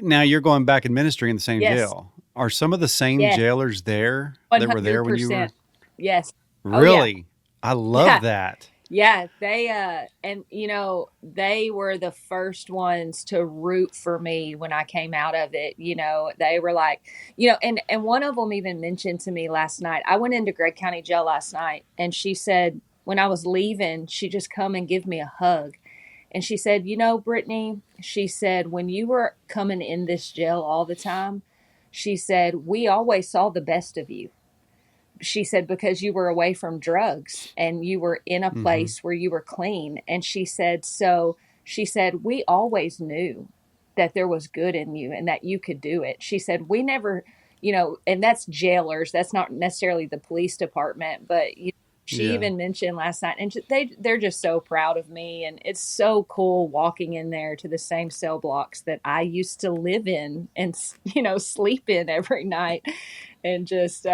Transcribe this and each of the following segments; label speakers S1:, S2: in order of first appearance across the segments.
S1: Now you're going back in ministry in the same
S2: Yes.
S1: jail. Are some of the same
S2: Yes.
S1: jailers there that were there when you
S2: 100%.
S1: were?
S2: Yes. Oh yeah.
S1: Really? I love
S2: Yeah.
S1: that.
S2: Yeah, they and they were the first ones to root for me when I came out of it. They were like, and one of them even mentioned to me last night. I went into Gregg County Jail last night, and she said when I was leaving, she just come and give me a hug. And she said, Brittney, she said, when you were coming in this jail all the time, she said, we always saw the best of you. She said, because you were away from drugs and you were in a
S1: Hmm.
S2: place where you were clean. And she said, so she said, we always knew that there was good in you and that you could do it. She said, we never, and that's jailers. That's not necessarily the police department, but she
S1: Yeah.
S2: even mentioned last night, and they're just so proud of me, and it's so cool walking in there to the same cell blocks that I used to live in and sleep in every night, and just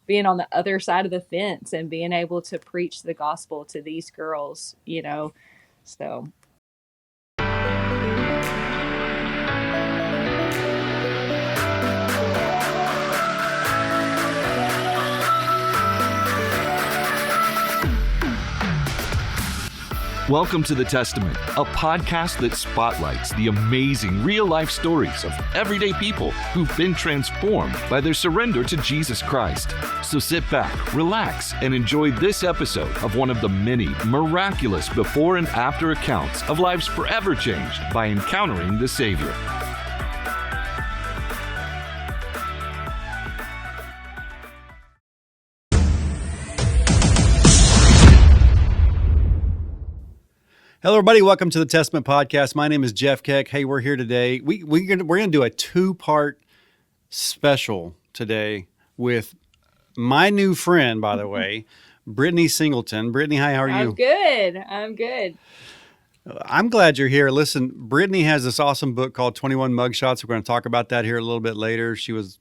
S2: being on the other side of the fence and being able to preach the gospel to these girls. So
S3: Welcome to The Testament, a podcast that spotlights the amazing real-life stories of everyday people who've been transformed by their surrender to Jesus Christ. So sit back, relax, and enjoy this episode of one of the many miraculous before and after accounts of lives forever changed by encountering the Savior.
S1: Hello, everybody. Welcome to the Testament Podcast. My name is Jeff Keck. Hey, we're here today. We're gonna do a two-part special today with my new friend, by the way, Brittney Singleton. Brittney, hi. How are
S2: I'm
S1: you?
S2: good. I'm good.
S1: I'm glad you're here. Listen, Brittney has this awesome book called 21 Mugshots. We're going to talk about that here a little bit later. She was,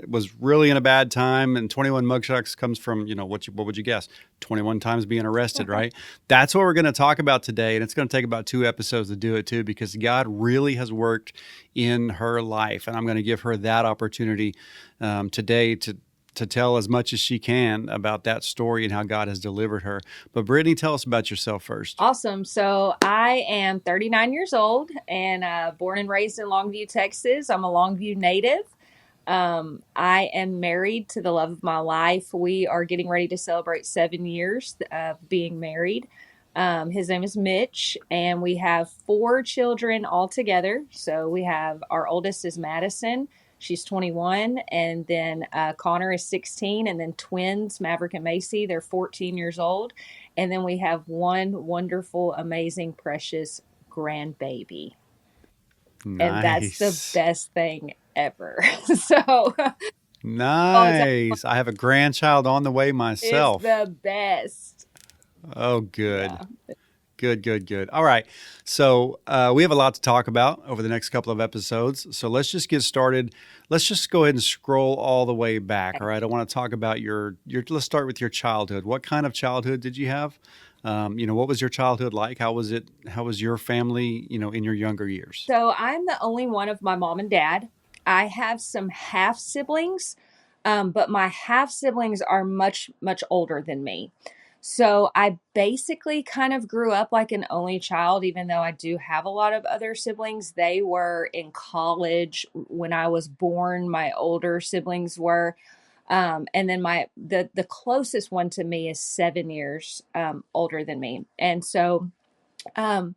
S1: was really in a bad time, and 21 Mugshots comes from, what would you guess? 21 times being arrested, right? That's what we're going to talk about today, and it's going to take about 2 episodes to do it too, because God really has worked in her life, and I'm going to give her that opportunity today to tell as much as she can about that story and how God has delivered her. But Brittany, tell us about yourself first.
S2: Awesome. So I am 39 years old and born and raised in Longview, Texas. I'm a Longview native. I am married to the love of my life. We are getting ready to celebrate 7 years of being married. His name is Mitch, and we have 4 children altogether. So we have our oldest is Madison. She's 21, and then Connor is 16, and then twins, Maverick and Macy, they're 14 years old. And then we have one wonderful, amazing, precious grandbaby. And that's the
S1: Nice.
S2: best thing ever. So, oh,
S1: Nice. I have a grandchild on the way
S2: it's
S1: myself.
S2: the best.
S1: Oh, good.
S2: Yeah.
S1: Good, good, good. All right. So we have a lot to talk about over the next couple of episodes. So let's just get started. Let's just go ahead and scroll all the way back. All right. I want to talk about let's start with your childhood. What kind of childhood did you have? What was your childhood like? How was it? How was your family, in your younger years?
S2: So I'm the only one of my mom and dad. I have some half siblings, but my half siblings are much, much older than me. So I basically kind of grew up like an only child, even though I do have a lot of other siblings. They were in college when I was born. My older siblings were. And then the closest one to me is 7 years older than me. And so um,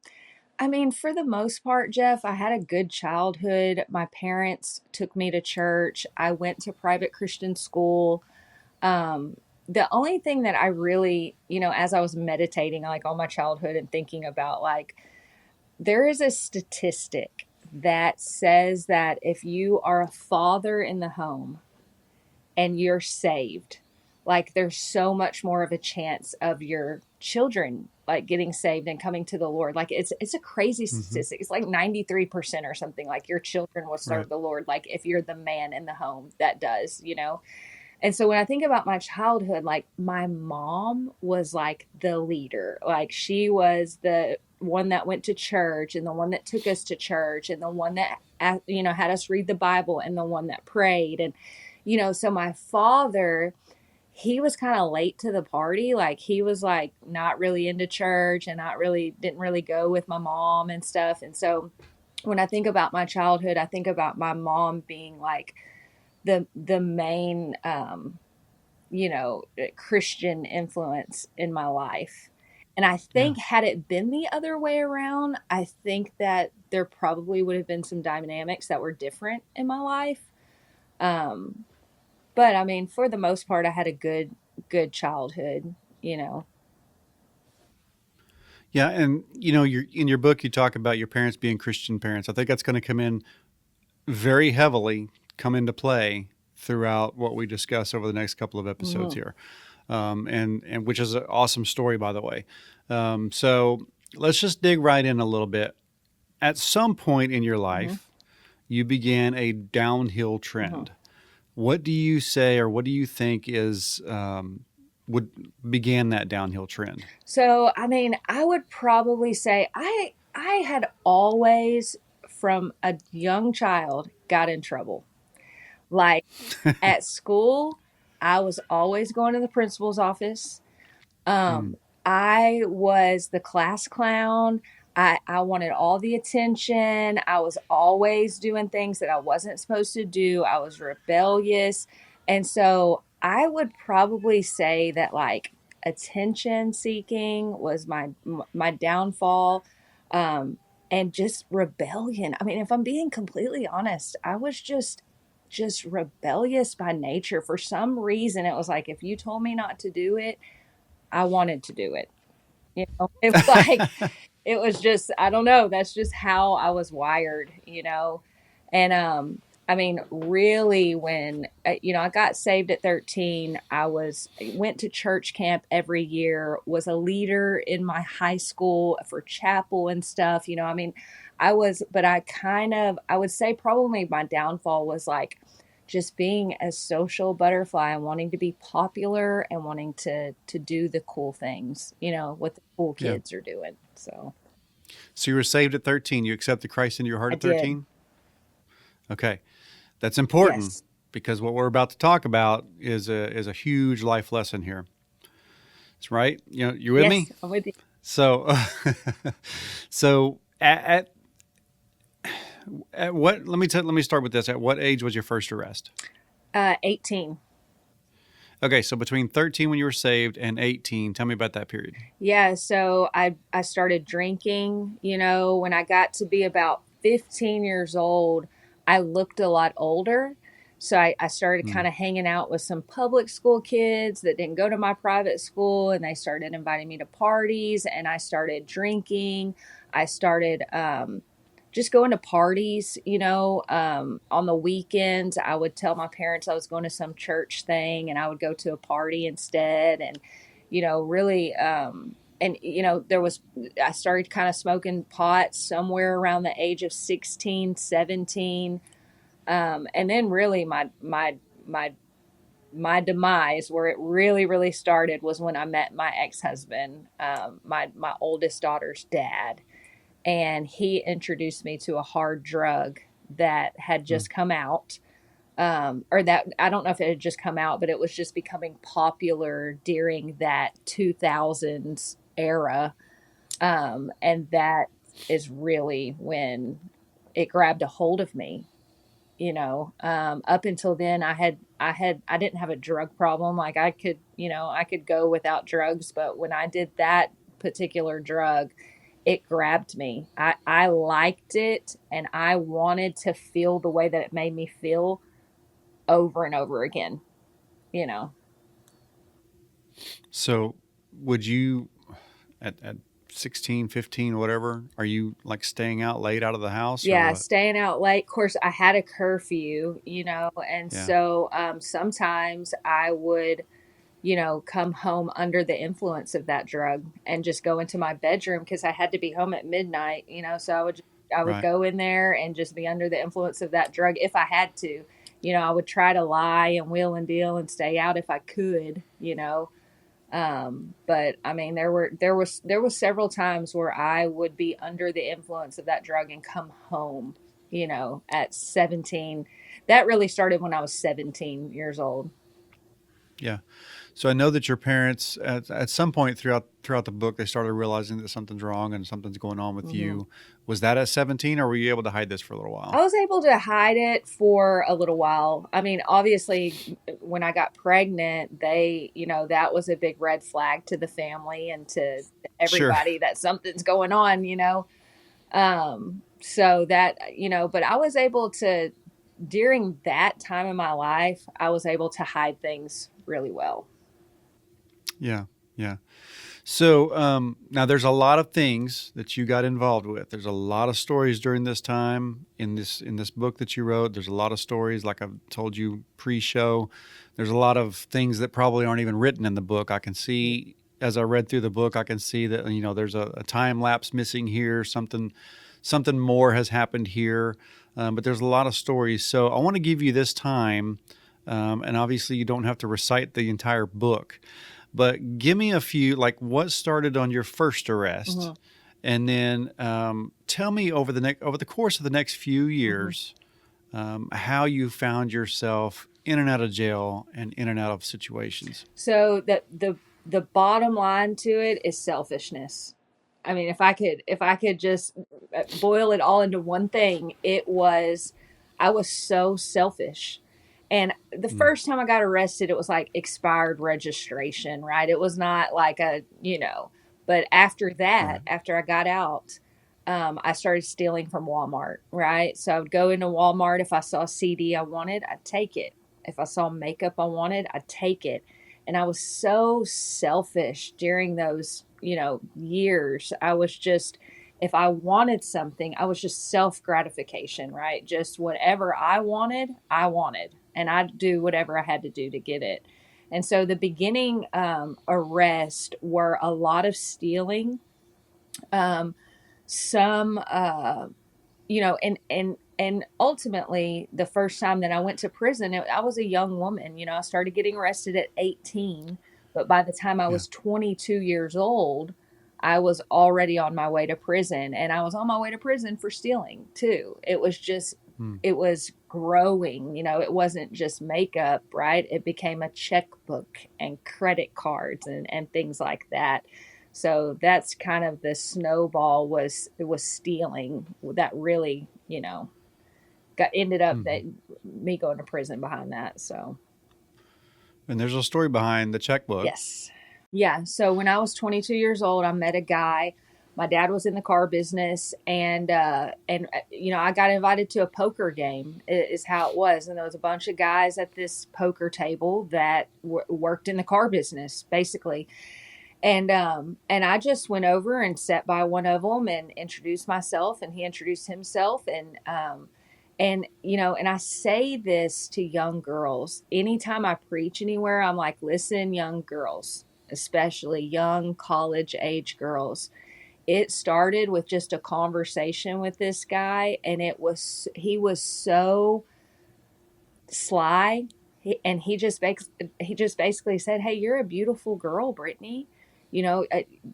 S2: I mean, for the most part, Jeff, I had a good childhood. My parents took me to church. I went to private Christian school. Um, the only thing that I really, as I was meditating like on my childhood and thinking about like there is a statistic that says that if you are a father in the home and you're saved, like there's so much more of a chance of your children like getting saved and coming to the Lord. Like it's a crazy
S1: Hmm.
S2: statistic. It's like 93% or something. Like your children will
S1: Right.
S2: serve the Lord. Like if you're the man in the home that does. And so when I think about my childhood, like my mom was like the leader. Like she was one that went to church, and the one that took us to church, and the one that, had us read the Bible, and the one that prayed. And, so my father, he was kind of late to the party. Like, he was like not really into church, and didn't really go with my mom and stuff. And so when I think about my childhood, I think about my mom being like the main, Christian influence in my life. And I
S1: Yeah.
S2: think, had it been the other way around, I think that there probably would have been some dynamics that were different in my life. Um, but I mean, for the most part, I had a good childhood, you know.
S1: Yeah, and you're in your book you talk about your parents being Christian parents. I think that's going to come in very heavily, come into play throughout what we discuss over the next couple of episodes
S2: Mhm.
S1: here, and which is an awesome story, by the way. So let's just dig right in a little bit. At some point in your
S2: Mhm.
S1: life, you began a downhill
S2: Mhm.
S1: trend. What do you say, or what do you think would began that downhill trend?
S2: So, I mean, I would probably say I had always, from a young child, got in trouble. Like, at school, I was always going to the principal's office.
S1: Mm,
S2: Um, I was the class clown. I wanted all the attention. I was always doing things that I wasn't supposed to do. I was rebellious. And so I would probably say that, like, attention seeking was my downfall. Um, and just rebellion. I mean, if I'm being completely honest, I was just rebellious by nature. For some reason, it was like, if you told me not to do it, I wanted to do it. It was like, it was just, I don't know, that's just how I was wired. And I mean, really, when I got saved at 13, went to church camp every year, was a leader in my high school for chapel and stuff. I mean, but I would say probably my downfall was like just being a social butterfly and wanting to be popular and wanting to do the cool things, what the cool
S1: yeah.
S2: kids are doing. So
S1: So you were saved at 13. You accepted Christ into your heart
S2: I
S1: at
S2: did.
S1: 13? Okay. That's important
S2: Yes.
S1: because what we're about to talk about is a huge life lesson here. That's right. You with me?
S2: Yes, I'm with you.
S1: So so at what let me start with this. At what age was your first arrest?
S2: 18.
S1: Okay, so between 13 when you were saved and 18, tell me about that period.
S2: Yeah, so I started drinking, when I got to be about 15 years old, I looked a lot older. So I started
S1: Mm,
S2: kind of hanging out with some public school kids that didn't go to my private school, and they started inviting me to parties, and I started drinking. I started just going to parties, on the weekends. I would tell my parents I was going to some church thing, and I would go to a party instead. And really, I started kind of smoking pot somewhere around the age of 16, 17. And then really my my demise, where it really really started, was when I met my ex-husband, my oldest daughter's dad. And he introduced me to a hard drug that had
S1: mm,
S2: just come out. Or that, I don't know if it had just come out, but it was just becoming popular during that 2000s era. And that is really when it grabbed a hold of me. Up until then, I didn't have a drug problem. Like, I could go without drugs, but when I did that particular drug, it grabbed me. I liked it, and I wanted to feel the way that it made me feel over and over again, you know.
S1: So would you at 16, 15, whatever, are you like staying out late out of the house or
S2: Yeah,
S1: what?
S2: staying out late. Of course, I had a curfew, and
S1: Yeah.
S2: so sometimes I would, come home under the influence of that drug and just go into my bedroom because I had to be home at midnight, so I would
S1: Right.
S2: go in there and just be under the influence of that drug if I had to. I would try to lie and wheel and deal and stay out if I could. But I mean, there was several times where I would be under the influence of that drug and come home, at 17. That really started when I was 17 years old.
S1: Yeah. So I know that your parents at some point throughout the book they started realizing that something's wrong and something's going on with
S2: Hmm.
S1: you. Was that at 17 or were you able to hide this for a little
S2: I
S1: while?
S2: was able to hide it for a little while. I mean, obviously, when I got pregnant, that was a big red flag to the family and to
S1: Sure.
S2: everybody that something's going on. So that, but I was able to, during that time in my life, I was able to hide things really well.
S1: Yeah. Yeah. So now there's a lot of things that you got involved with. There's a lot of stories during this time in this book that you wrote. There's a lot of stories, like I've told you pre-show. There's a lot of things that probably aren't even written in the book. I can see as I read through the book, I can see that there's a time lapse missing here. Something more has happened here, but there's a lot of stories. So I want to give you this time, and obviously you don't have to recite the entire book. But give me a few, like what started on your first arrest,
S2: Hmm.
S1: and then tell me over the course of the next few
S2: Hmm.
S1: years how you found yourself in and out of jail and in and out of situations.
S2: So the bottom line to it is selfishness. I mean, if I could just boil it all into one thing, I was so selfish. And the
S1: Mm,
S2: first time I got arrested, it was like expired registration, right? It was not like but after that,
S1: right.
S2: after I got out, I started stealing from Walmart, right? So I would go into Walmart. If I saw a CD I wanted, I'd take it. If I saw makeup I wanted, I'd take it. And I was so selfish during those, years. I was just, if I wanted something, I was just self gratification, right? Just whatever I wanted, I wanted. And I'd do whatever I had to do to get it. And so the beginning arrest were a lot of stealing, um, some and ultimately the first time that I went to prison, I was a young woman. I started getting arrested at 18, but by the time I
S1: Yeah.
S2: was 22 years old, I was already on my way to prison, and I was on my way to prison for stealing too.
S1: Mm,
S2: It was growing. It wasn't just makeup, right? It became a checkbook and credit cards and things like that. So that's kind of the snowball, was stealing that really, got ended up
S1: mhm.
S2: that me going to prison behind that. So
S1: And there's a story behind the checkbook.
S2: yes. Yeah. So when I was 22 years old, I met a guy. My dad was in the car business, and I got invited to a poker game. Is how it was, and there was a bunch of guys at this poker table that worked in the car business, basically. And I just went over and sat by one of them and introduced myself, and he introduced himself, and I say this to young girls anytime I preach anywhere. I'm like, listen, young girls, especially young college age girls. It started with just a conversation with this guy, and he was so sly. He just basically said, "Hey, you're a beautiful girl, Brittney.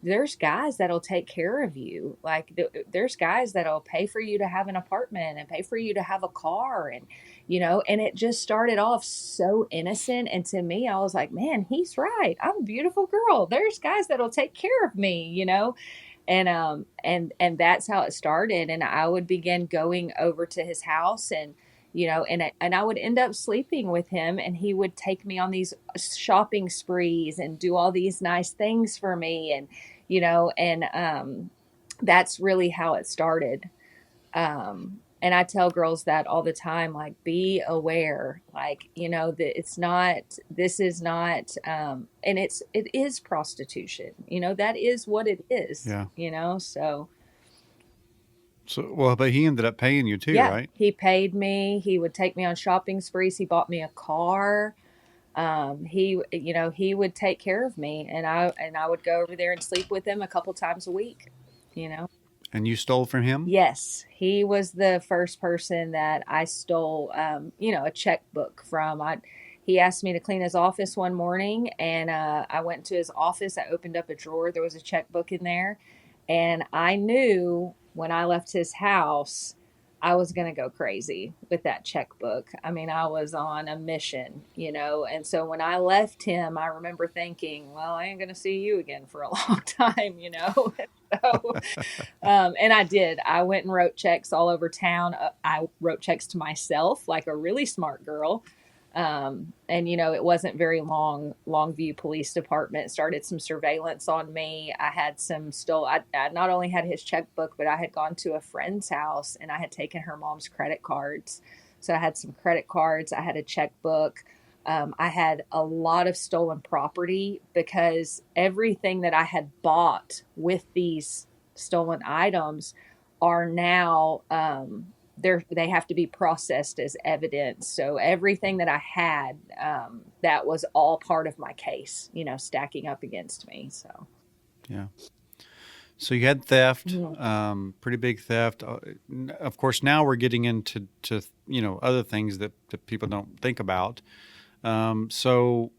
S2: There's guys that'll take care of you. Like there's guys that'll pay for you to have an apartment and pay for you to have a car, and it just started off so innocent. And to me, I was like, man, he's right. I'm a beautiful girl. There's guys that'll take care of me. And that's how it started. And I would begin going over to his house, and I would end up sleeping with him, and he would take me on these shopping sprees and do all these nice things for me, and that's really how it started. And I tell girls that all the time, like, be aware, like, that this is not, and it is prostitution, that is what it is,
S1: Yeah.
S2: so.
S1: So well, but he ended up paying you too,
S2: Yeah,
S1: right?
S2: he paid me. He would take me on shopping sprees. He bought me a car. He would take care of me, and I would go over there and sleep with him a couple times a week, you know.
S1: And you stole from him?
S2: Yes, he was the first person that I stole, a checkbook from. he asked me to clean his office one morning, and I went to his office. I opened up a drawer. There was a checkbook in there. And I knew when I left his house, I was going to go crazy with that checkbook. I mean, I was on a mission, you know. And so when I left him, I remember thinking, well, I ain't going to see you again for a long time, you know. So, and I did. I went and wrote checks all over town. I wrote checks to myself like a really smart girl. And you know, it wasn't very long. Longview Police Department started some surveillance on me. I had some I not only had his checkbook, but I had gone to a friend's house and I had taken her mom's credit cards. So I had some credit cards. I had a checkbook. I had a lot of stolen property because everything that I had bought with these stolen items are now they have to be processed as evidence. So everything that I had, that was all part of my case, you know, stacking up against me. So
S1: Yeah. So you had theft,
S2: Mhm.
S1: pretty big theft. Of course, now we're getting into other things that people don't think about. So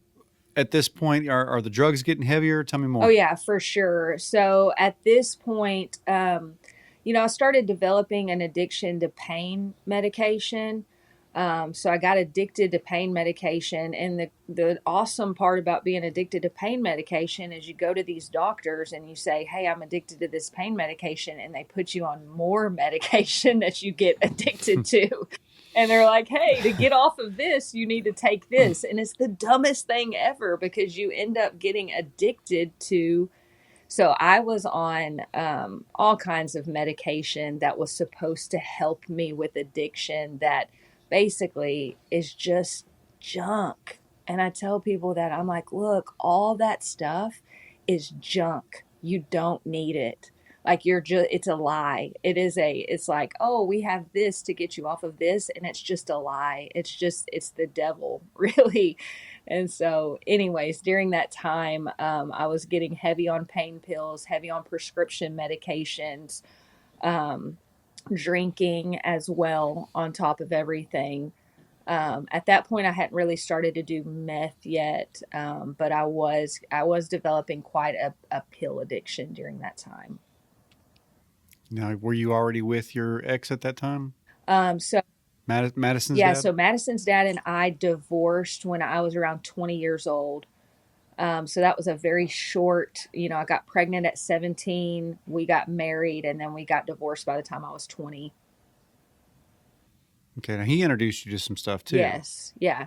S1: at this point, are the drugs getting heavier? Tell me
S2: Oh
S1: more.
S2: yeah, for sure. So at this point, you know, I started developing an addiction to pain medication. So I got addicted to pain medication, and the awesome part about being addicted to pain medication is you go to these doctors and you say, "Hey, I'm addicted to this pain medication," and they put you on more medication that you get addicted to. And they're like, "Hey, to get off of this, you need to take this." And it's the dumbest thing ever because you end up getting addicted to. So I was on all kinds of medication that was supposed to help me with addiction that basically is just junk. And I tell people that I'm like, look, all that stuff is junk. You don't need it. Like you're just, it's a lie. It's like, oh, we have this to get you off of this. And it's just a lie. It's the devil, really. And so, anyways, during that time, I was getting heavy on pain pills, heavy on prescription medications, um, drinking as well on top of everything. At that point, I hadn't really started to do meth yet, but I was developing quite a pill addiction during that time.
S1: Now, were you already with your ex at that time,
S2: So
S1: Madison's
S2: yeah,
S1: dad?
S2: so Madison's dad and I divorced when I was around 20 years old. So that was a very short, you know, I got pregnant at 17, we got married, and then we got divorced by the time I was 20.
S1: Okay, now he introduced you to some stuff too.
S2: Yes. Yeah.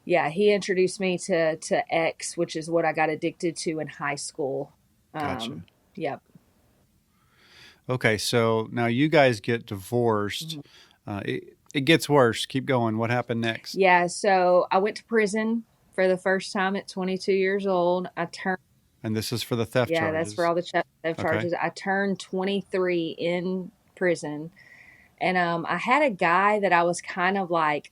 S2: Yeah. He introduced me to X, which is what I got addicted to in high school.
S1: Gotcha.
S2: Yep.
S1: Okay, so now you guys get divorced.
S2: Mhm.
S1: It gets worse. Keep going. What happened next?
S2: Yeah. So I went to prison for the first time at 22 years old.
S1: And this is for the theft
S2: Yeah, that's for
S1: charges.
S2: all the theft
S1: Okay.
S2: charges. I turned 23 in prison. And I had a guy that I was kind of like,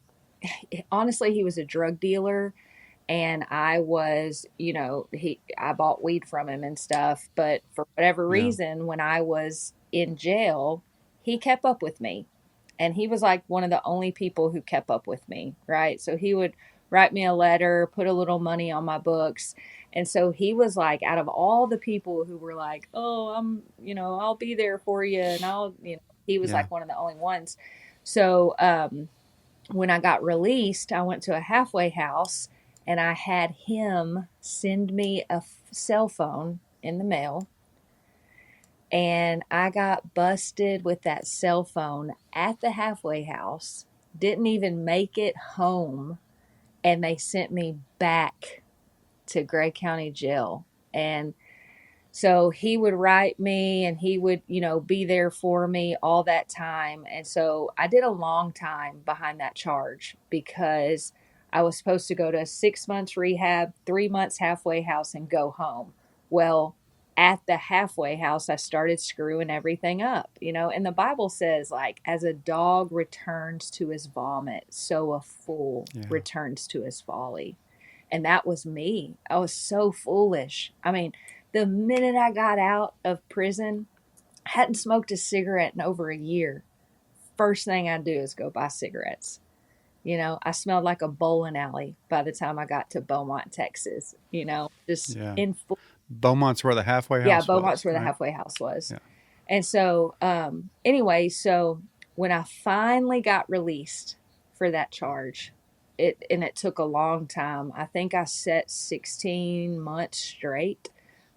S2: honestly, he was a drug dealer. And I was, you know, I bought weed from him and stuff. But for whatever
S1: Yeah.
S2: reason, when I was in jail, he kept up with me. And he was like one of the only people who kept up with me, right? So he would write me a letter, put a little money on my books. And so he was like, out of all the people who were like, oh, I'll be there for you. And he was
S1: Yeah.
S2: like one of the only ones. So when I got released, I went to a halfway house and I had him send me a cell phone in the mail. And I got busted with that cell phone at the halfway house, didn't even make it home. And they sent me back to Gray County Jail. And so he would write me and he would, you know, be there for me all that time. And so I did a long time behind that charge because I was supposed to go to 6 months rehab, 3 months halfway house, and go home. Well, at the halfway house, I started screwing everything up, you know, and the Bible says, like, as a dog returns to his vomit, so a fool
S1: Yeah.
S2: returns to his folly. And that was me. I was so foolish. I mean, the minute I got out of prison, I hadn't smoked a cigarette in over a year. First thing I do is go buy cigarettes. I smelled like a bowling alley by the time I got to Beaumont, Texas, just
S1: Yeah.
S2: in full.
S1: Beaumont's where the halfway
S2: Yeah,
S1: house was,
S2: Beaumont's where the
S1: right?
S2: halfway house was.
S1: Yeah.
S2: And so, anyway, so when I finally got released for that charge, it took a long time. I think I set 16 months straight,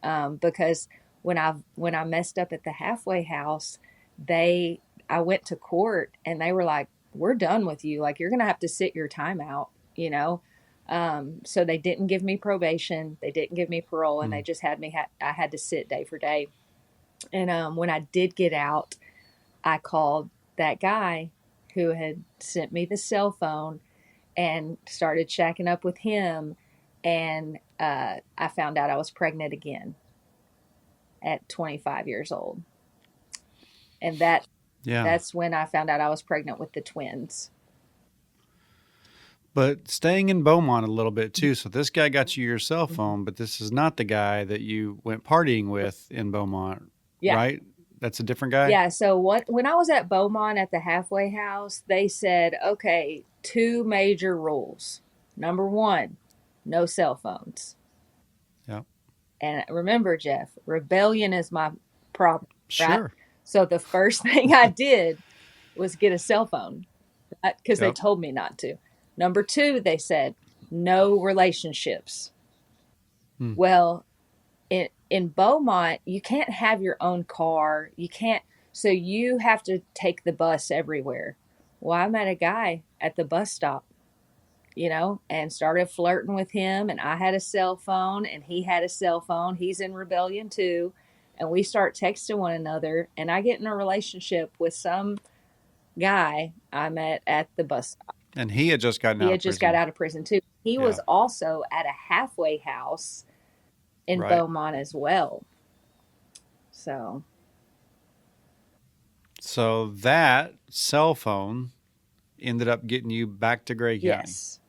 S2: because when I messed up at the halfway house, they I went to court and they were like, "We're done with you. Like you're gonna have to sit your time out," you know. So they didn't give me probation, they didn't give me parole, and they
S1: Mm.
S2: just I had to sit day for day. And when I did get out, I called that guy who had sent me the cell phone and started shacking up with him. And I found out I was pregnant again at 25 years old. And
S1: Yeah.
S2: that's when I found out I was pregnant with the twins.
S1: But staying in Beaumont a little bit too. So this guy got you your cell
S2: Mm-hmm.
S1: phone, but this is not the guy that you went partying with in Beaumont,
S2: Yeah.
S1: right? That's a different guy?
S2: Yeah. So when I was at Beaumont at the halfway house, they said, okay, two major rules. Number one, no cell phones.
S1: Yeah.
S2: And remember, Jeff, rebellion is my problem, right?
S1: Sure.
S2: So the first thing I did was get a cell phone, right? Because they
S1: Yep.
S2: told me not to. Number two, they said, no relationships.
S1: Hmm.
S2: Well, in Beaumont, you can't have your own car. You can't, so you have to take the bus everywhere. Well, I met a guy at the bus stop, and started flirting with him. And I had a cell phone and he had a cell phone. He's in rebellion too. And we start texting one another. And I get in a relationship with some guy I met at the bus stop.
S1: And he had just gotten
S2: He
S1: out
S2: had
S1: of
S2: just got
S1: prison.
S2: out of prison too. He
S1: Yeah.
S2: was also at a halfway house in
S1: Right.
S2: Beaumont as well. So,
S1: So that cell phone ended up getting you back to Gray County.
S2: yes.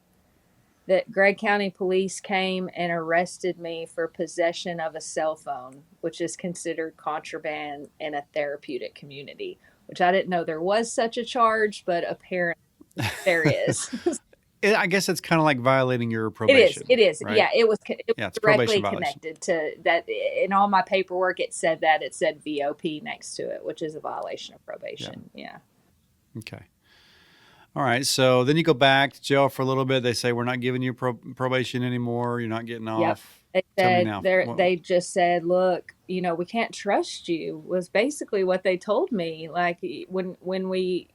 S2: That Gray County police came and arrested me for possession of a cell phone, which is considered contraband in a therapeutic community, which I didn't know there was such a charge, but apparently there is.
S1: I guess it's kind of like violating your
S2: It
S1: probation.
S2: is. It is.
S1: Right?
S2: Yeah, it was
S1: Yeah, it's a
S2: directly
S1: probation violation.
S2: connected to that. In all my paperwork, it said that. It said VOP next to it, which is a violation of probation. Yeah.
S1: Okay. All right. So then you go back to jail for a little bit. They say, we're not giving you probation anymore. You're not getting
S2: Yep.
S1: off.
S2: They
S1: Tell me
S2: said
S1: now.
S2: they just said, look, we can't trust you, was basically what they told me. Like when we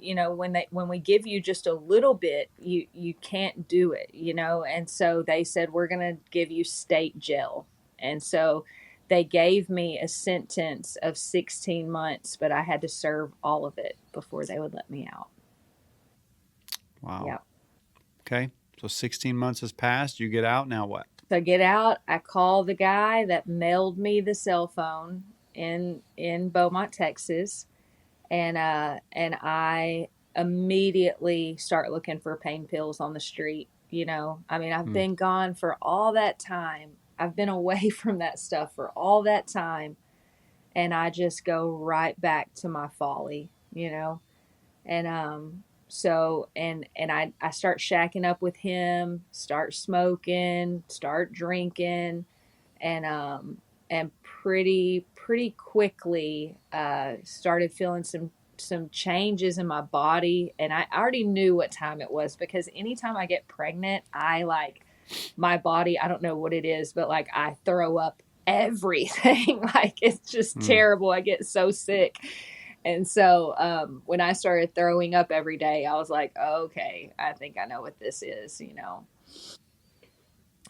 S2: when we give you just a little bit, you can't do it, and so they said, we're gonna give you state jail. And so they gave me a sentence of 16 months, but I had to serve all of it before they would let me out.
S1: Wow.
S2: Yep.
S1: Okay. So 16 months has passed. You get out. Now what?
S2: So I get out, I call the guy that mailed me the cell phone in Beaumont, Texas, and I immediately start looking for pain pills on the street. I've been gone for all that time. I've been away from that stuff for all that time, and I just go right back to my folly, and so I start shacking up with him, start smoking, start drinking, and pretty quickly started feeling some changes in my body. And I already knew what time it was, because anytime I get pregnant, I like my body, I don't know what it is, but like I throw up everything. Like it's just terrible. I get so sick. And so when I started throwing up every day, I was like, okay, I think I know what this is,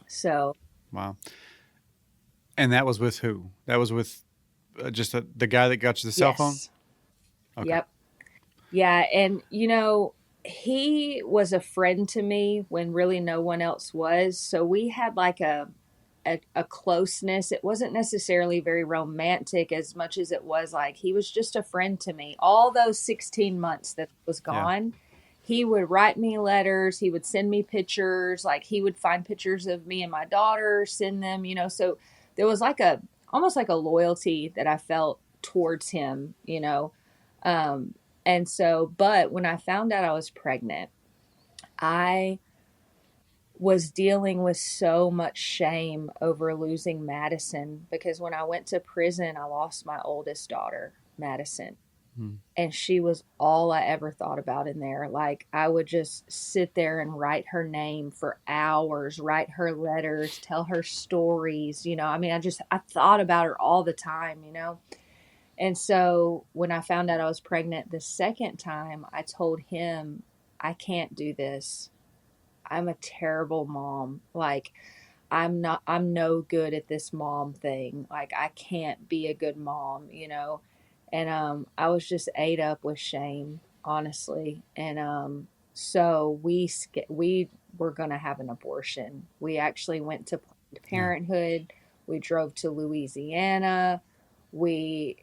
S2: So.
S1: Wow. And that was with who? That was with just the guy that got you the cell phone?
S2: Okay. Yep. Yeah. And, he was a friend to me when really no one else was. So we had like a closeness. It wasn't necessarily very romantic as much as it was like he was just a friend to me. All those 16 months that was gone, he would write me letters. He would send me pictures. Like he would find pictures of me and my daughter, send them, so there was like almost like a loyalty that I felt towards him, and so, but when I found out I was pregnant, I was dealing with so much shame over losing Madison because when I went to prison, I lost my oldest daughter, Madison.
S1: Mm.
S2: And she was all I ever thought about in there. Like, I would just sit there and write her name for hours, write her letters, tell her stories. I mean, I thought about her all the time, you know? And so when I found out I was pregnant the second time, I told him, I can't do this. I'm a terrible mom. Like, I'm no good at this mom thing. Like, I can't be a good mom, you know? And I was just ate up with shame, honestly. And so we were going to have an abortion. We actually went to Planned
S1: Yeah.
S2: Parenthood. We drove to Louisiana. We,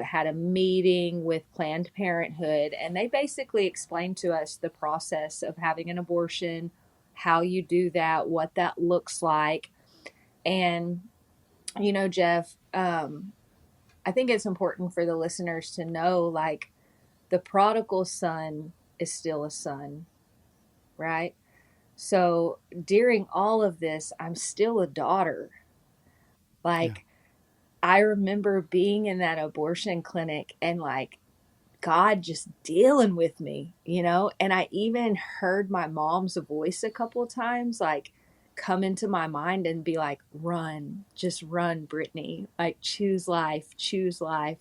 S2: had a meeting with Planned Parenthood, and they basically explained to us the process of having an abortion, how you do that, what that looks like. And, Jeff, I think it's important for the listeners to know, like, the prodigal son is still a son, right? So during all of this, I'm still a daughter.
S1: Yeah.
S2: Like, I remember being in that abortion clinic and, like, God just dealing with me, and I even heard my mom's voice a couple of times, like, come into my mind and be like, run, just run, Brittney, like, choose life,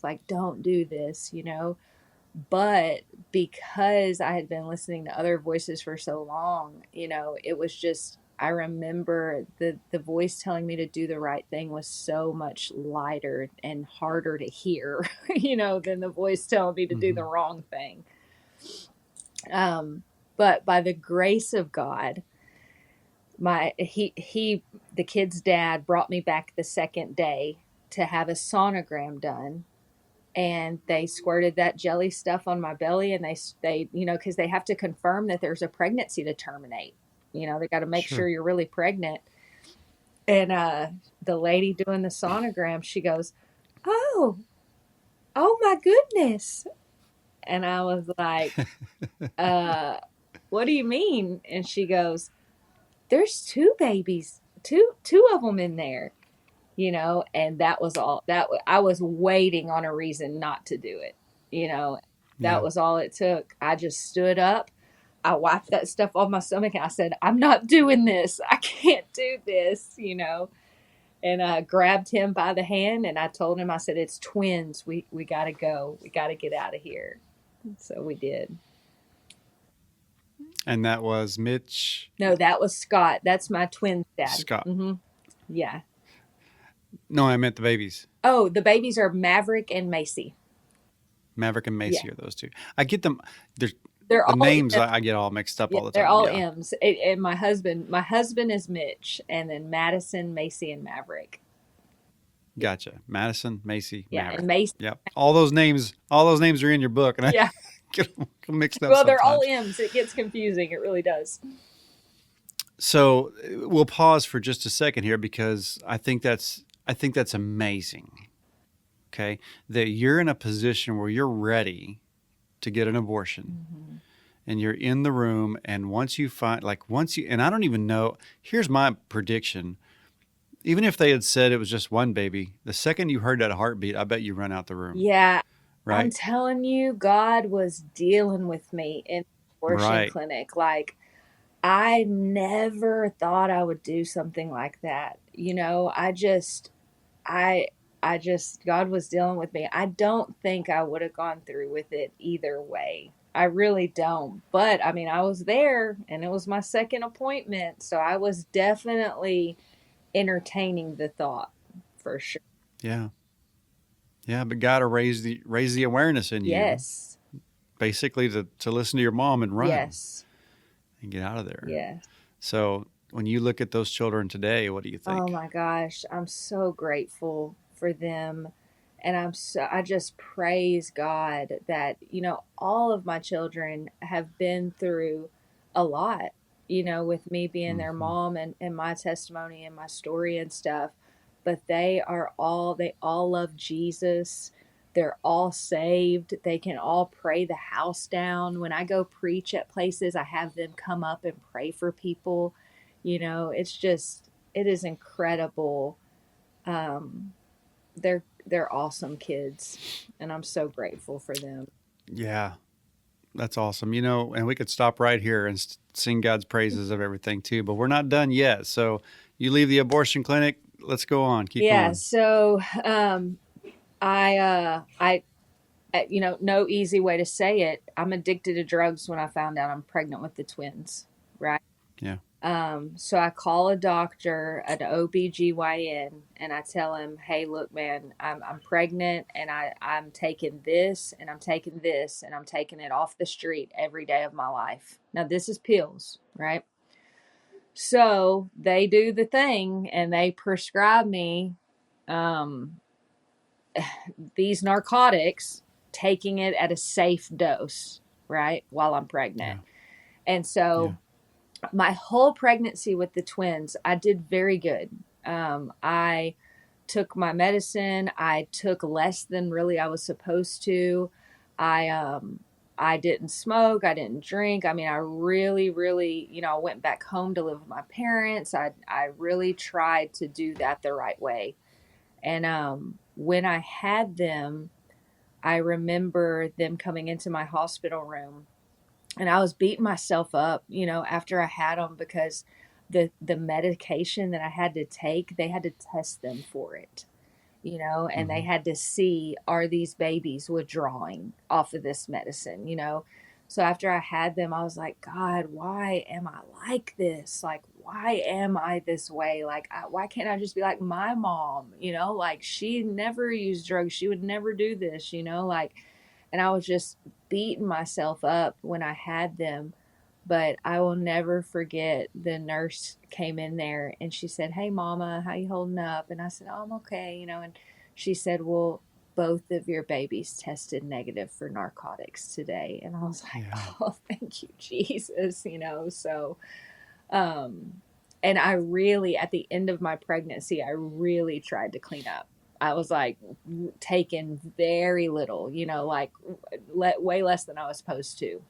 S2: like, don't do this. But because I had been listening to other voices for so long, it was just, I remember the voice telling me to do the right thing was so much lighter and harder to hear, than the voice telling me to do the
S1: Mm-hmm.
S2: wrong thing. But by the grace of God, the kid's dad brought me back the second day to have a sonogram done, and they squirted that jelly stuff on my belly, and they because they have to confirm that there's a pregnancy to terminate. They got to make sure
S1: Sure.
S2: you're really pregnant. And the lady doing the sonogram, she goes, oh, oh my goodness. And I was like, what do you mean? And she goes, there's two babies, two of them in there. And that was all that I was waiting on a reason not to do it. you know that
S1: Yeah.
S2: was all it took. I just stood up, I wiped that stuff off my stomach, and I said, I'm not doing this, I can't do this. And I grabbed him by the hand, and I told him, I said, it's twins, we gotta go, we gotta get out of here. So we did.
S1: And that was Mitch
S2: No, that was Scott. That's my twin dad.
S1: Scott.
S2: Yeah.
S1: No, I meant the babies.
S2: Oh, the babies are Maverick and Macy.
S1: Maverick and
S2: Yeah.
S1: Macy are those two. I get them. There's
S2: They're
S1: the
S2: all
S1: names I get all mixed up
S2: Yeah,
S1: all the
S2: they're
S1: time.
S2: all
S1: Yeah.
S2: M's. And my husband is Mitch, and then Madison, Macy, and Maverick.
S1: Gotcha. Madison, Macy,
S2: Yeah,
S1: Maverick.
S2: and Macy.
S1: Yep. All those names are in your book, and I
S2: Yeah.
S1: get them mixed up
S2: Well, they're all
S1: sometimes.
S2: M's. It gets confusing. It really does.
S1: So we'll pause for just a second here because I think that's amazing. Okay, that you're in a position where you're ready to get an abortion, and you're in the room, and once you find, and I don't even know. Here's my prediction. Even if they had said it was just one baby, the second you heard that heartbeat, I bet you run out the room.
S2: Yeah, I'm
S1: Right?
S2: telling you, God was dealing with me in the abortion
S1: Right.
S2: clinic. Like, I never thought I would do something like that. I I just God was dealing with me. I don't think I would have gone through with it either way. I really don't. But I mean, I was there, and it was my second appointment, so I was definitely entertaining the thought, for sure.
S1: Yeah. Yeah. But God to raise the awareness in you,
S2: Yes.
S1: basically to listen to your mom and run
S2: Yes.
S1: and get out of there.
S2: Yes.
S1: So when you look at those children today, what do you
S2: Oh
S1: think?
S2: my gosh, I'm so grateful for them. And I just praise God that, all of my children have been through a lot, with me being their
S1: Hmm.
S2: mom, and my testimony and my story and stuff. But they all love Jesus. They're all saved. They can all pray the house down. When I go preach at places, I have them come up and pray for people. It is incredible. Um, they're awesome kids, and I'm so grateful for them.
S1: Yeah, that's awesome. And we could stop right here and sing God's praises of everything too, but we're not done yet. So you leave the abortion clinic. Let's go on. Keep
S2: Yeah.
S1: going.
S2: So I no easy way to say it. I'm addicted to drugs when I found out I'm pregnant with the twins, right?
S1: Yeah.
S2: So I call a doctor, an OBGYN, and I tell him, hey, look, man, I'm pregnant, and I'm taking this and I'm taking this and I'm taking it off the street every day of my life. Now, this is pills, right? So they do the thing and they prescribe me um, these narcotics, taking it at a safe dose, right? While I'm pregnant.
S1: Yeah.
S2: And
S1: Yeah.
S2: so my whole pregnancy with the twins, I did very good. I took my medicine. I took less than really I was supposed to. I um I didn't smoke. I didn't drink. I mean, I really, really, I went back home to live with my parents. I really tried to do that the right way. And when I had them, I remember them coming into my hospital room, and I was beating myself up, after I had them, because the medication that I had to take, they had to test them for it, and they
S1: Hmm.
S2: had to see, are these babies withdrawing off of this medicine, So after I had them, I was like, God, why am I like this? Like, why am I this way? Like, why can't I just be like my mom? Like, she never used drugs. She would never do this, like, and I was just beating myself up when I had them. But I will never forget, the nurse came in there and she said, hey, mama, how you holding up? And I said, oh, I'm okay, and she said, well, both of your babies tested negative for narcotics today. And I was like,
S1: Yeah.
S2: oh, thank you, Jesus, so um and I really, at the end of my pregnancy, I really tried to clean up. I was like taking very little, like way less than I was supposed to.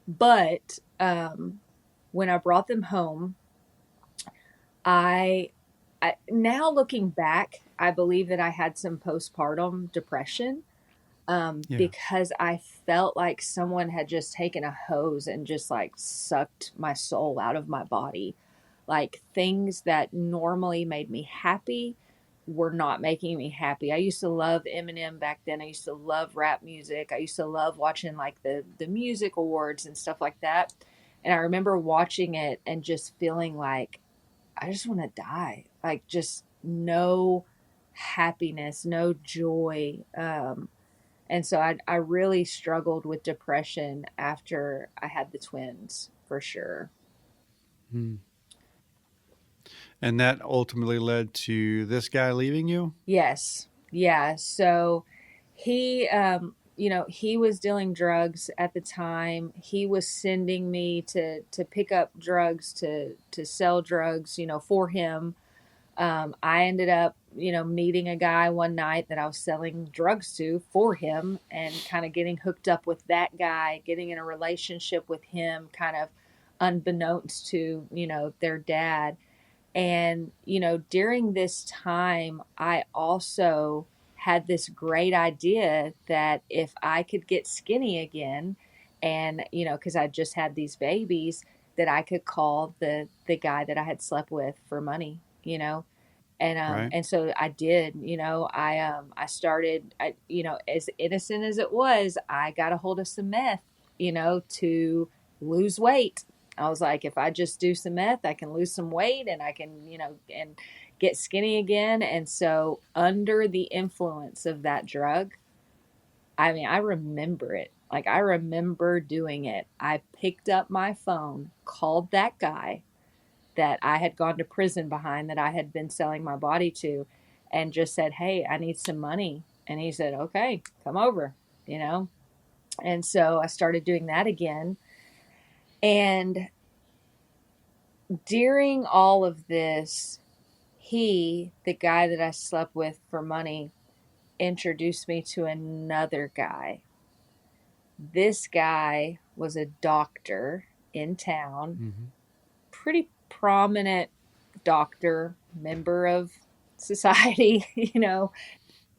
S2: But when I brought them home, I, now looking back, I believe that I had some postpartum depression,
S1: Yeah.
S2: because I felt like someone had just taken a hose and just like sucked my soul out of my body. Like, things that normally made me happy were not making me happy. I used to love Eminem back then. I used to love rap music. I used to love watching like the music awards and stuff like that. And I remember watching it and just feeling like I just want to die. Like, just no happiness, no joy. And so I really struggled with depression after I had the twins, for sure.
S1: Hmm. And that ultimately led to this guy leaving you?
S2: Yes. Yeah. So he was dealing drugs at the time. He was sending me to pick up drugs, to sell drugs, for him. I ended up, meeting a guy one night that I was selling drugs to for him, and kind of getting hooked up with that guy, getting in a relationship with him, kind of unbeknownst to, their dad. And, during this time, I also had this great idea that if I could get skinny again, and, because I just had these babies, that I could call the guy that I had slept with for money,
S1: Right.
S2: and so I did. I started, as innocent as it was, I got a hold of some meth, to lose weight. I was like, if I just do some meth, I can lose some weight, and I can, and get skinny again. And so, under the influence of that drug, I mean, I remember it. Like, I remember doing it. I picked up my phone, called that guy that I had gone to prison behind, that I had been selling my body to, and just said, hey, I need some money. And he said, okay, come over, you know? And so I started doing that again. And during all of this, the guy that I slept with for money, introduced me to another guy. This guy was a doctor in town,
S1: Mm-hmm.
S2: pretty prominent doctor, member of society,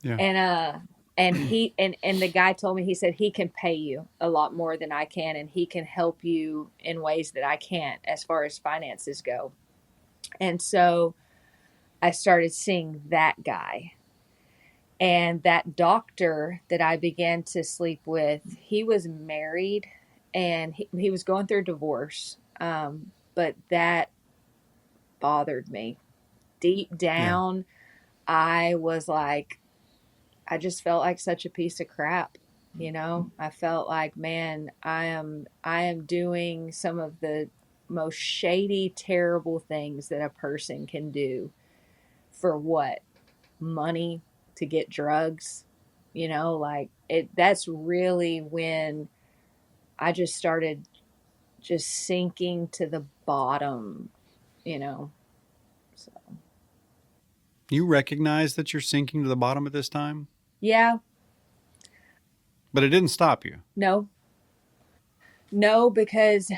S1: Yeah.
S2: And and the guy told me, he said he can pay you a lot more than I can, and he can help you in ways that I can't as far as finances go. And so I started seeing that guy. And that doctor that I began to sleep with, he was married and he was going through a divorce. But that bothered me. Deep
S1: Yeah.
S2: down, I was like, I just felt like such a piece of crap. I felt like, man, I am doing some of the most shady, terrible things that a person can do for what? Money, to get drugs. Like it that's really when I just started just sinking to the bottom, you know. So,
S1: You recognize that you're sinking to the bottom at this time,
S2: yeah,
S1: but it didn't stop you.
S2: no. No, because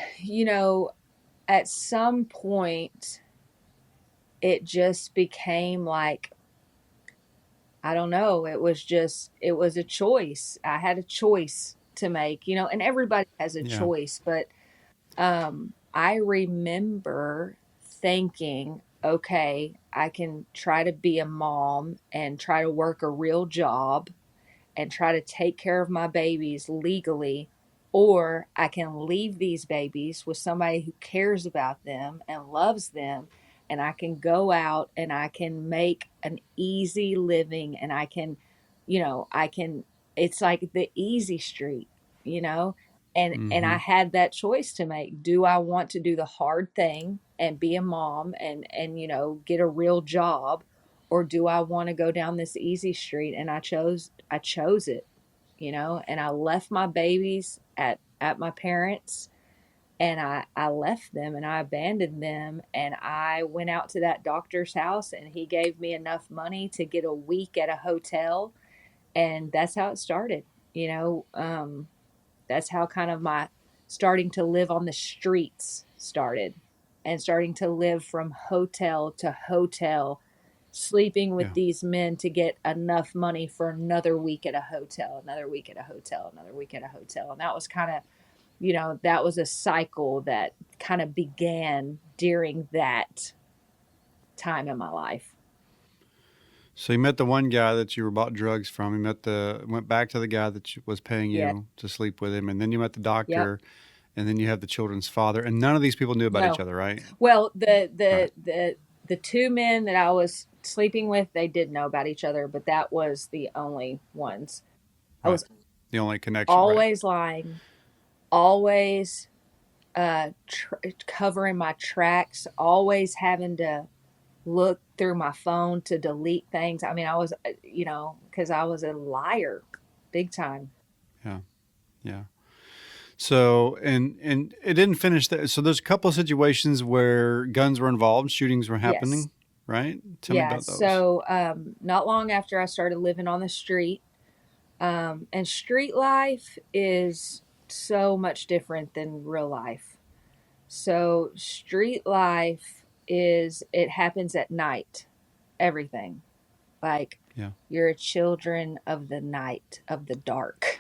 S2: at some point it just became like, I don't know, it was a choice. I had a choice to make, and everybody has a
S1: Yeah.
S2: choice, but I remember thinking, okay, I can try to be a mom and try to work a real job and try to take care of my babies legally, or I can leave these babies with somebody who cares about them and loves them, and I can go out and I can make an easy living, and I can, I can, it's like the easy street, you know? And I
S1: Mm-hmm.
S2: had that choice to make. Do I want to do the hard thing and be a mom and get a real job, or do I want to go down this easy street? And I chose it, and I left my babies at my parents, and I left them and I abandoned them, and I went out to that doctor's house, and he gave me enough money to get a week at a hotel, and that's how it started. You know, that's how kind of my starting to live on the streets started, and starting to live from hotel to hotel, sleeping with
S1: Yeah.
S2: these men to get enough money for another week at a hotel, another week at a hotel, another week at a hotel. And that was kind of, that was a cycle that kind of began during that time in my life.
S1: So you met the one guy that you were bought drugs from. You went back to the guy that was paying
S2: Yeah.
S1: you to sleep with him, and then you met the
S2: Yep.
S1: doctor, and then you have the children's father, and none of these people knew about each
S2: No.
S1: other, right?
S2: Well, the
S1: Right.
S2: the the the two men that I was sleeping with, they did know about each other, but that was the only ones. I
S1: Right.
S2: was
S1: The only connection, right?
S2: always lying, always covering my tracks, always having to look through my phone to delete things. I mean, I was, because I was a liar, big time.
S1: Yeah. Yeah. So and it didn't finish that. So there's a couple of situations where guns were involved, shootings were
S2: Yes.
S1: happening, right? Tell me
S2: Yeah.
S1: about those.
S2: So, not long after I started living on the street, and street life is so much different than real life. So, street life it happens at night, everything. Like,
S1: Yeah.
S2: you're a children of the night, of the dark,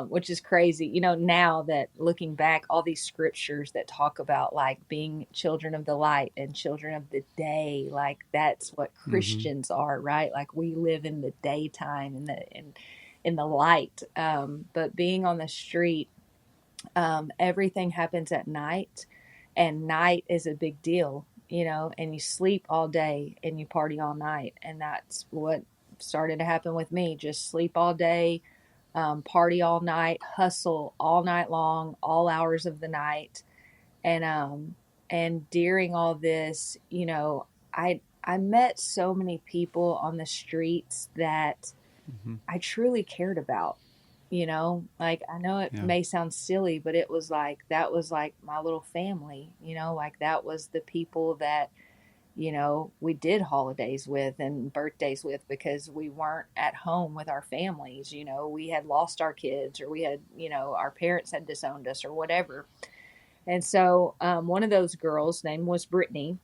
S2: which is crazy. Now that looking back, all these scriptures that talk about like being children of the light and children of the day, like that's what
S1: Mm-hmm.
S2: Christians are, right? Like we live in the daytime and in the light. But being on the street, everything happens at night, and night is a big deal, and you sleep all day and you party all night. And that's what started to happen with me. Just sleep all day, party all night, hustle all night long, all hours of the night. And during all this, I met so many people on the streets that
S1: Mm-hmm.
S2: I truly cared about. Like, I know it
S1: Yeah.
S2: may sound silly, but that was like my little family, like that was the people that we did holidays with and birthdays with because we weren't at home with our families. We had lost our kids, or we had, our parents had disowned us or whatever. And so one of those girls' name was Brittany.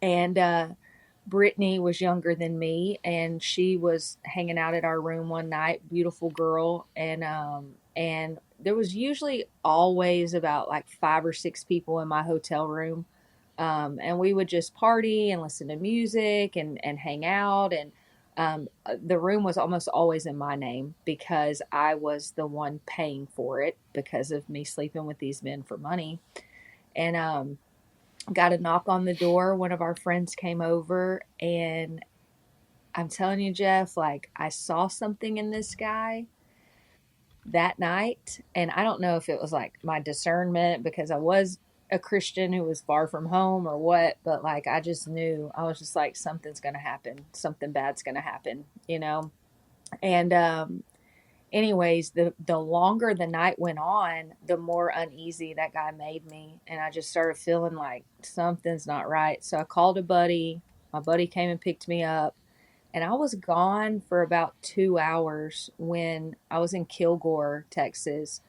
S2: And Brittany was younger than me, and she was hanging out at our room one night. Beautiful girl, and there was usually always about like 5 or 6 people in my hotel room, and we would just party and listen to music and hang out. And the room was almost always in my name because I was the one paying for it because of me sleeping with these men for money. And got a knock on the door. One of our friends came over, and I'm telling you, Jeff, like I saw something in this guy that night. And I don't know if it was like my discernment because I was a Christian who was far from home or what, but like I just knew. I was just like, something's going to happen. Something bad's going to happen. And anyways, the longer the night went on, the more uneasy that guy made me, and I just started feeling like something's not right. So I called a buddy. My buddy came and picked me up, and I was gone for about 2 hours when I was in Kilgore, Texas,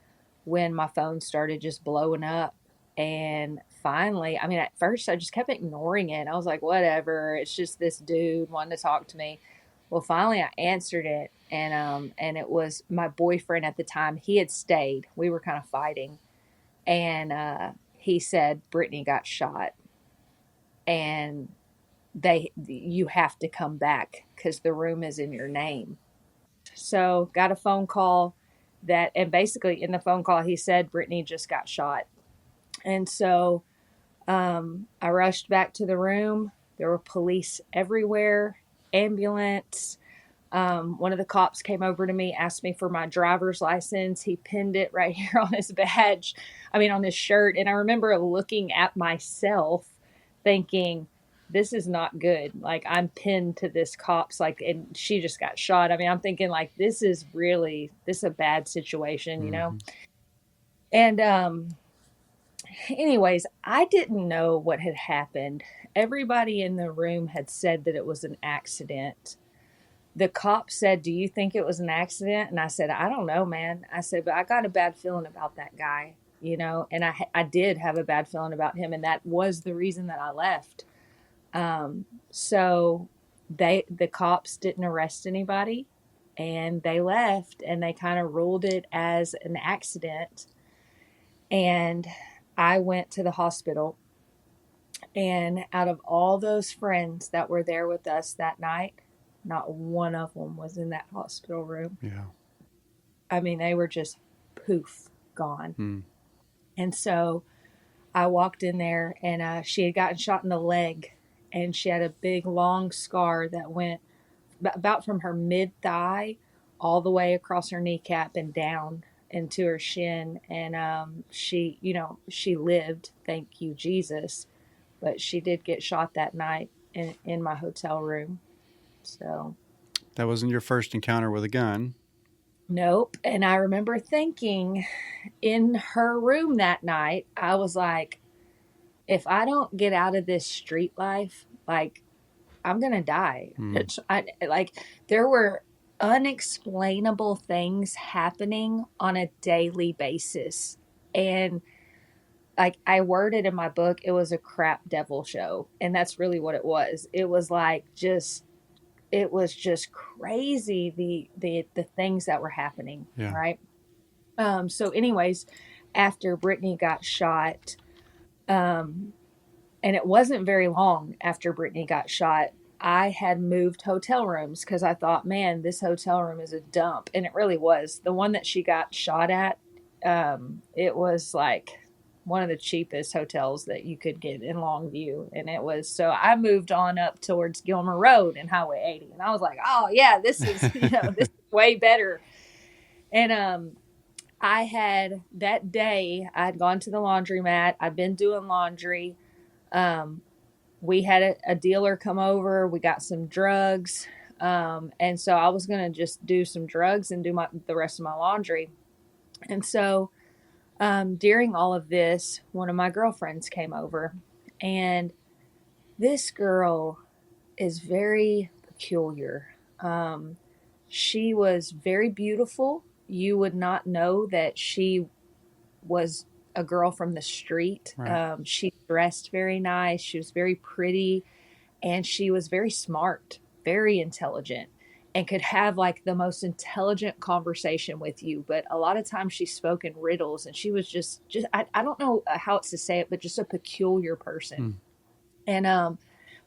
S2: when my phone started just blowing up. And finally, I mean, at first I just kept ignoring it. I was like, whatever, it's just this dude wanting to talk to me. Well, finally I answered it, and it was my boyfriend at the time. He had stayed. We were kind of fighting, and he said Brittany got shot, and you have to come back because the room is in your name. So got a phone call and basically in the phone call he said Brittany just got shot. And so I rushed back to the room. There were police everywhere, ambulance. One of the cops came over to me, asked me for my driver's license. He pinned it right here on his badge, on his shirt. And I remember looking at myself thinking, this is not good. Like, I'm pinned to this cop's, like, and she just got shot. I'm thinking, like, this is a bad situation. And, anyways, I didn't know what had happened. Everybody in the room had said that it was an accident. The cop said, do you think it was an accident? And I said, I don't know, man. I said, but I got a bad feeling about that guy, and I did have a bad feeling about him. And that was the reason that I left. So the cops didn't arrest anybody, and they left, and they kind of ruled it as an accident. And I went to the hospital, and out of all those friends that were there with us that night, not one of them was in that hospital room.
S1: Yeah.
S2: They were just poof, gone. And so I walked in there, and she had gotten shot in the leg, and she had a big long scar that went about from her mid thigh all the way across her kneecap and down into her shin. And she lived, thank you, Jesus. But she did get shot that night in my hotel room. So
S1: That wasn't your first encounter with a gun.
S2: nope. And I remember thinking in her room that night, I was like, if I don't get out of this street life, like, I'm going to die. There were unexplainable things happening on a daily basis. And like I worded in my book, it was a crap devil show. And that's really what it was. It was like it was just crazy, the things that were happening.
S1: Yeah.
S2: Right. So anyways, after Brittany got shot, and it wasn't very long after Brittany got shot, I had moved hotel rooms because I thought, man, this hotel room is a dump. And it really was. The one that she got shot at, it was like one of the cheapest hotels that you could get in Longview. And it was, so I moved on up towards Gilmer Road and Highway 80. And I was like, oh yeah, this is, this is way better. And, I had that day, I had gone to the laundromat. I'd been doing laundry. We had a dealer come over. We got some drugs. And so I was going to just do some drugs and do the rest of my laundry. And so, during all of this, one of my girlfriends came over, and This girl is very peculiar. She was very beautiful. You would not know that she was a girl from the street.
S1: Right.
S2: She dressed very nice. She was very pretty, and she was very smart, very intelligent, and could have like the most intelligent conversation with you. But a lot of times she spoke in riddles, and she was just I don't know how else to say it, but just a peculiar person.
S1: Mm.
S2: And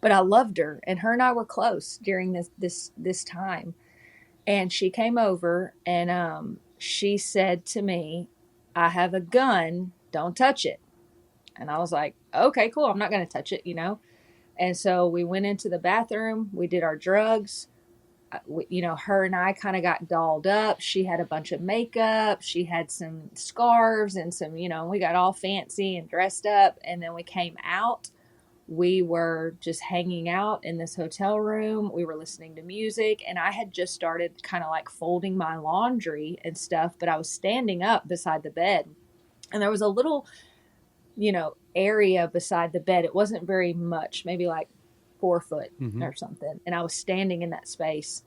S2: but I loved her, and her and I were close during this time. And she came over, and she said to me, "I have a gun, don't touch it." And I was like, "Okay, cool, I'm not going to touch it, you know." And so we went into the bathroom, we did our drugs. Her and I kind of got dolled up. She had a bunch of makeup, she had some scarves and some, we got all fancy and dressed up. And then we came out. We were just hanging out in this hotel room. We were listening to music, and I had just started kind of like folding my laundry and stuff, but I was standing up beside the bed. And there was a little, area beside the bed. It wasn't very much, maybe like 4 foot
S1: Mm-hmm.
S2: or something. And I was standing in that space.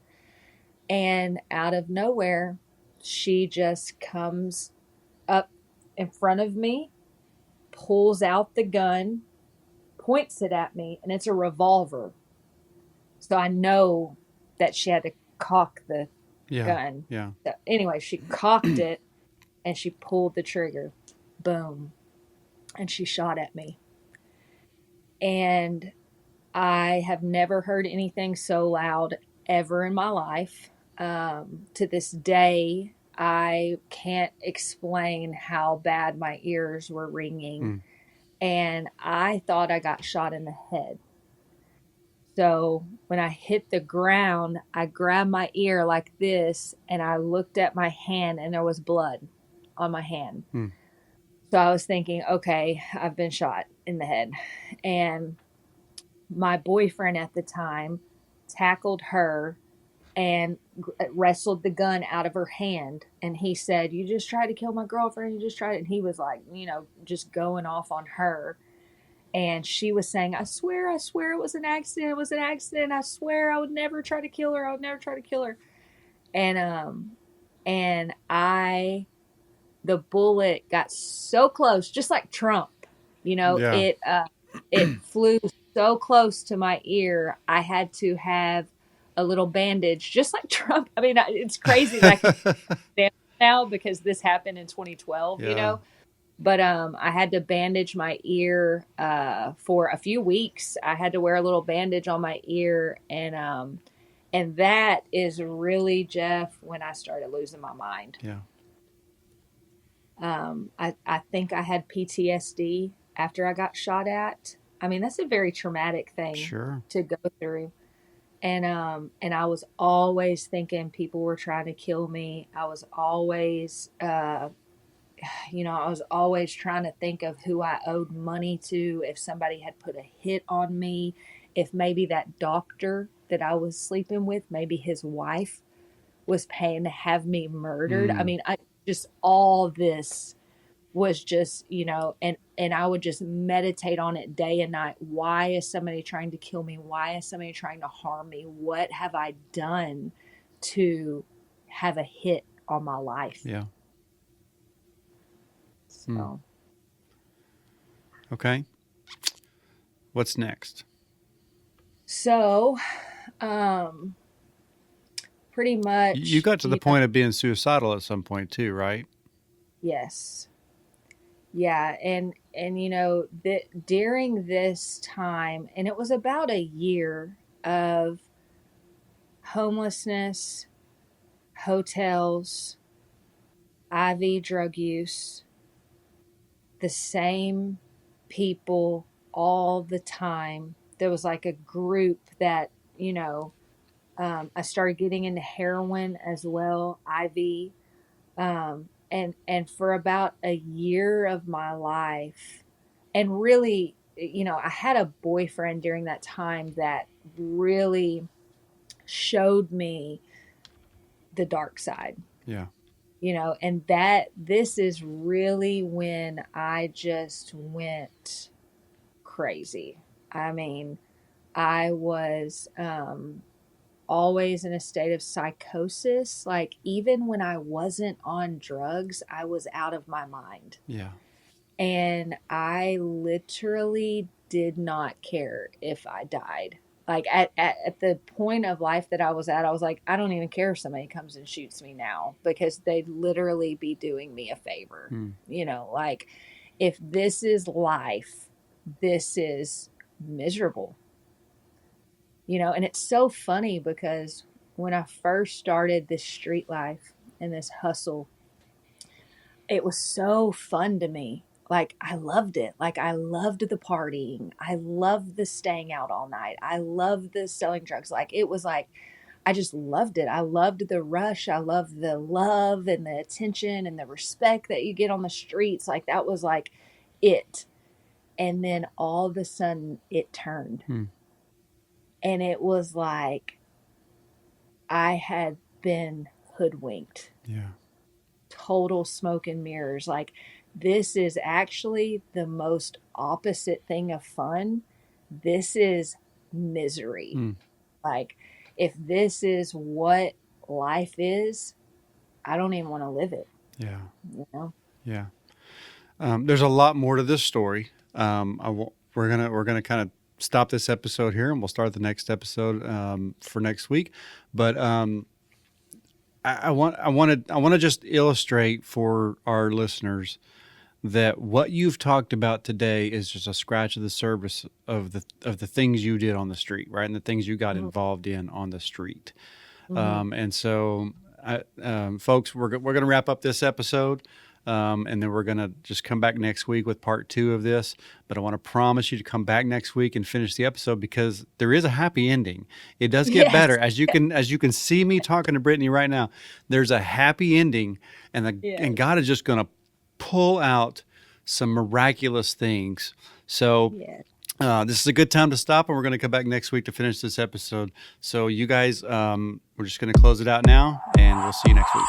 S2: And out of nowhere, she just comes up in front of me, pulls out the gun, points it at me, and it's a revolver. So I know that she had to cock the
S1: Yeah.
S2: gun.
S1: Yeah.
S2: So anyway, she cocked it and she pulled the trigger. Boom. And she shot at me. And I have never heard anything so loud ever in my life. To this day, I can't explain how bad my ears were ringing.
S1: Mm.
S2: And I thought I got shot in the head. So when I hit the ground, I grabbed my ear like this, and I looked at my hand, and there was blood on my hand.
S1: Mm.
S2: So I was thinking, okay, I've been shot in the head. And my boyfriend at the time tackled her and wrestled the gun out of her hand. And he said, "You just tried to kill my girlfriend. You just tried it." And he was like, just going off on her. And she was saying, I swear it was an accident. It was an accident. I swear I would never try to kill her. I would never try to kill her. And the bullet got so close, just like Trump,
S1: Yeah.
S2: it flew so close to my ear. I had to have a little bandage, just like Trump. I mean, it's crazy that I can stand now because this happened in 2012,
S1: Yeah.
S2: But I had to bandage my ear for a few weeks. I had to wear a little bandage on my ear, and that is really, Jeff, when I started losing my mind.
S1: Yeah.
S2: I think I had PTSD after I got shot at. I mean, that's a very traumatic thing
S1: Sure.
S2: to go through. And I was always thinking people were trying to kill me. I was always I was always trying to think of who I owed money to, if somebody had put a hit on me, if maybe that doctor that I was sleeping with, maybe his wife was paying to have me murdered. I
S1: Mm.
S2: mean, all this was just, and I would just meditate on it day and night. Why is somebody trying to kill me? Why is somebody trying to harm me? What have I done to have a hit on my life?
S1: Yeah.
S2: So,
S1: Okay. What's next?
S2: so, um, pretty much,
S1: You got to the point of being suicidal at some point too, right?
S2: yes. Yeah, and during this time, and it was about a year of homelessness, hotels, IV drug use, the same people all the time. There was like a group that, I started getting into heroin as well, IV. And for about a year of my life, and really, I had a boyfriend during that time that really showed me the dark side,
S1: Yeah.
S2: and this is really when I just went crazy. I mean, I was always in a state of psychosis. Like, even when I wasn't on drugs, I was out of my mind.
S1: Yeah.
S2: And I literally did not care if I died. Like, at the point of life that I was at, I was like, I don't even care if somebody comes and shoots me now, because they'd literally be doing me a favor. You know, like, if this is life, this is miserable. You know, and it's so funny because when I first started this street life and this hustle, it was so fun to me. Like, I loved it. Like, I loved the partying. I loved the staying out all night. I loved the selling drugs. Like, it was like, I just loved it. I loved the rush. I loved the love and the attention and the respect that you get on the streets. Like, that was like it. And then all of a sudden it turned. And it was like I had been hoodwinked.
S1: Yeah.
S2: Total smoke and mirrors. Like, this is actually the most opposite thing of fun. This is misery. Like, if this is what life is, I don't even want to live it.
S1: Yeah.
S2: You know?
S1: Yeah. There's a lot more to this story. We're gonna kind of stop this episode here, and we'll start the next episode for next week. But I want to just illustrate for our listeners that what you've talked about today is just a scratch of the surface of the things you did on the street, right, and the things you got involved in on the street. And so, folks, we're going to wrap up this episode. And then we're going to just come back next week with part 2 of this. But I want to promise you to come back next week and finish the episode, because there is a happy ending. It does get better. As you can see me talking to Brittney right now, there's a happy ending, and God is just going to pull out some miraculous things. So this is a good time to stop, and we're going to come back next week to finish this episode. So you guys, we're just going to close it out now, and we'll see you next week.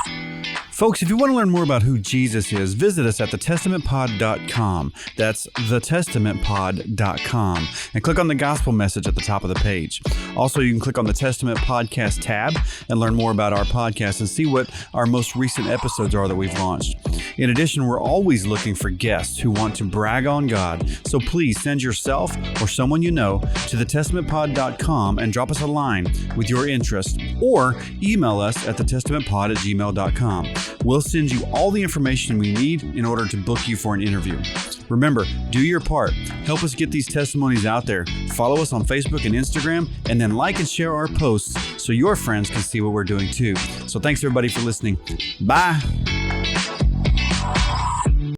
S1: Folks, if you want to learn more about who Jesus is, visit us at thetestamentpod.com. That's thetestamentpod.com. And click on the gospel message at the top of the page. Also, you can click on the Testament Podcast tab and learn more about our podcast and see what our most recent episodes are that we've launched. In addition, we're always looking for guests who want to brag on God. So please send yourself or someone you know to thetestamentpod.com and drop us a line with your interest, or email us at thetestamentpod@gmail.com. We'll send you all the information we need in order to book you for an interview. Remember, do your part. Help us get these testimonies out there. Follow us on Facebook and Instagram, and then like and share our posts so your friends can see what we're doing too. So thanks everybody for listening. Bye.